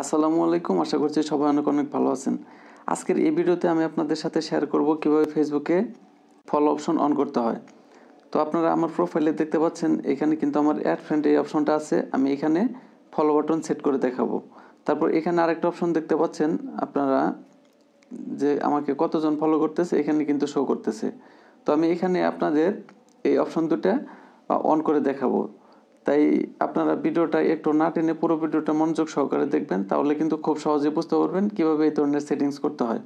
আসসালামু আলাইকুম। আশা করছি সবাই অনেক অনেক ভালো আছেন। আজকের এই ভিডিওতে আমি আপনাদের সাথে শেয়ার করব কিভাবে ফেসবুকে ফলো অপশন অন করতে হয়। তো আপনারা আমার প্রোফাইলে দেখতে পাচ্ছেন এখানে কিন্তু আমার অ্যাড ফ্রেন্ড এই অপশনটা আছে। আমি এখানে ফলো বাটন সেট করে দেখাবো। তারপর এখানে আরেকটা অপশন দেখতে পাচ্ছেন আপনারা যে আমাকে কতজন ফলো করতেছে এখানে কিন্তু শো করতেছে। তো আমি এখানে আপনাদের এই অপশন দুটা অন করে দেখাবো। তাই আপনারা ভিডিওটা একটু না টেনে পুরো ভিডিওটা মনোযোগ সহকারে দেখবেন, তাহলে কিন্তু খুব সহজে বুঝতে পারবেন কীভাবে এই ধরনের সেটিংস করতে হয়।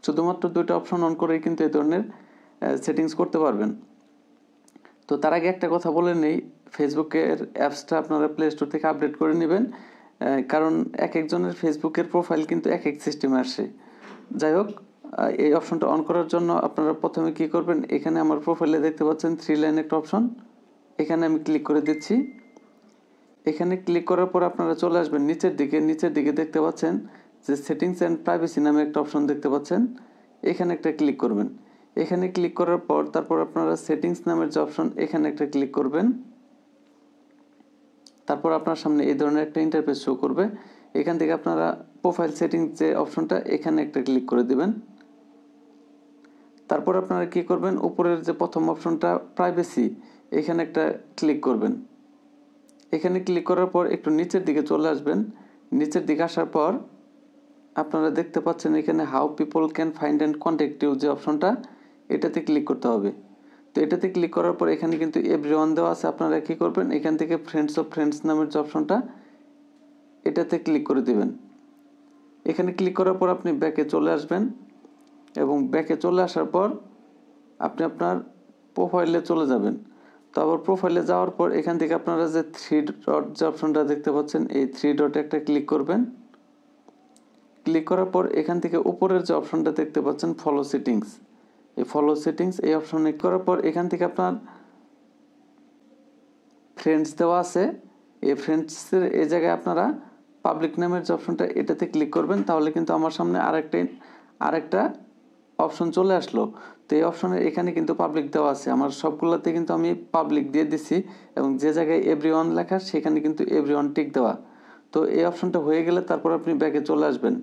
শুধুমাত্র দুইটা অপশন অন করেই কিন্তু এই ধরনের সেটিংস করতে পারবেন। তো তার আগে একটা কথা বলে নেই, ফেসবুকের অ্যাপসটা আপনারা প্লে স্টোর থেকে আপডেট করে নেবেন, কারণ এক একজনের ফেসবুকের প্রোফাইল কিন্তু এক এক সিস্টেমে আসে। যাই হোক, এই অপশনটা অন করার জন্য আপনারা প্রথমে কি করবেন, এখানে আমার প্রোফাইলে দেখতে পাচ্ছেন 3 লাইন একটা অপশন, এখানে আমি ক্লিক করে দিচ্ছি। এখানে ক্লিক করার পর আপনারা চলে আসবেন নিচের দিকে দেখতে পাচ্ছেন যে সেটিংস অ্যান্ড প্রাইভেসি নামে একটা অপশন দেখতে পাচ্ছেন, এখানে একটা ক্লিক করবেন। এখানে ক্লিক করার পর তারপর আপনারা সেটিংস নামের যে অপশন এখানে একটা ক্লিক করবেন। তারপর আপনার সামনে এই ধরনের একটা ইন্টারফেস শো করবে। এখান থেকে আপনারা প্রোফাইল সেটিংস যে অপশনটা এখানে একটা ক্লিক করে দিবেন। তারপর আপনারা কি করবেন, উপরের যে প্রথম অপশনটা প্রাইভেসি এখানে একটা ক্লিক করবেন। এখানে ক্লিক করার পর একটু নিচের দিকে চলে আসবেন। নিচের দিকে আসার পর আপনারা দেখতে পাচ্ছেন এখানে how people can find and contact you যে অপশনটা, এটাতে ক্লিক করতে হবে। তো এটাতে ক্লিক করার পর এখানে কিন্তু এভরিওয়ান দেওয়া আছে। আপনারা কী করবেন, এখান থেকে ফ্রেন্ডস অফ ফ্রেন্ডস নামের যে অপশনটা এটাতে ক্লিক করে দেবেন। এখানে ক্লিক করার পর আপনি ব্যাকে চলে আসবেন এবং ব্যাকে চলে আসার পর আপনি আপনার প্রোফাইলে চলে যাবেন। তো আবার প্রোফাইলে যাওয়ার পর এখান থেকে আপনারা যে 3 ডট যে অপশনটা দেখতে পাচ্ছেন এই 3 ডটে একটা ক্লিক করবেন। ক্লিক করার পর এখান থেকে উপরের যে অপশনটা দেখতে পাচ্ছেন ফলো সেটিংস, এই ফলো সেটিংস এই অপশনে করার পর এখান থেকে আপনার ফ্রেন্ডস দেওয়া আছে, এই ফ্রেন্ডসের এই জায়গায় আপনারা পাবলিক নামের যে অপশনটা এটাতে ক্লিক করবেন। তাহলে কিন্তু আমার সামনে আরেকটা অপশন চলে আসলো। তো এই অপশনের এখানে কিন্তু পাবলিক দেওয়া আছে, আমার সবগুলোতে কিন্তু আমি পাবলিক দিয়ে দিছি এবং যে জায়গায় এভরিওয়ান লেখা সেখানে কিন্তু এভরিওয়ান টিক দেওয়া। তো এই অপশনটা হয়ে গেলে তারপর আপনি ব্যাকে চলে আসবেন।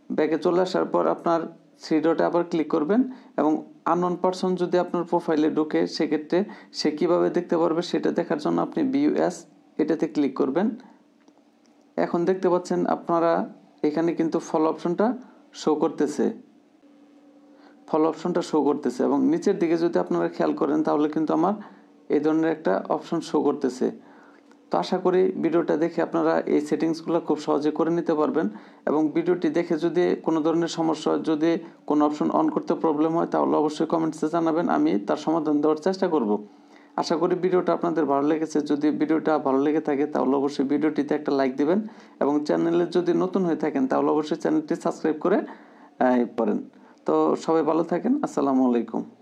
ব্যাকে চলে আসার পর আপনার 3 ডটে আবার ক্লিক করবেন এবং আননোন পারসন যদি আপনার প্রোফাইলে ঢুকে সেক্ষেত্রে সে কীভাবে দেখতে পারবে সেটা দেখার জন্য আপনি ভিউ অ্যাজ এটাতে ক্লিক করবেন। এখন দেখতে পাচ্ছেন আপনারা এখানে কিন্তু ফলো অপশনটা শো করতেছে, এবং নিচের দিকে যদি আপনারা খেয়াল করেন তাহলে কিন্তু আমার এই ধরনের একটা অপশন শো করতেছে। তো আশা করি ভিডিওটা দেখে আপনারা এই সেটিংসগুলো খুব সহজে করে নিতে পারবেন এবং ভিডিওটি দেখে যদি কোনো ধরনের সমস্যা, যদি কোনো অপশন অন করতে প্রবলেম হয় তাহলে অবশ্যই কমেন্টসে জানাবেন, আমি তার সমাধান দেওয়ার চেষ্টা করব। আশা করি ভিডিওটা আপনাদের ভালো লেগেছে। যদি ভিডিওটা ভালো লেগে থাকে তাহলে অবশ্যই ভিডিওটিতে একটা লাইক দিবেন এবং চ্যানেলে যদি নতুন হয়ে থাকেন তাহলে অবশ্যই চ্যানেলটি সাবস্ক্রাইব করে পড়েন। তো সবাই ভালো থাকেন। আসসালামু আলাইকুম।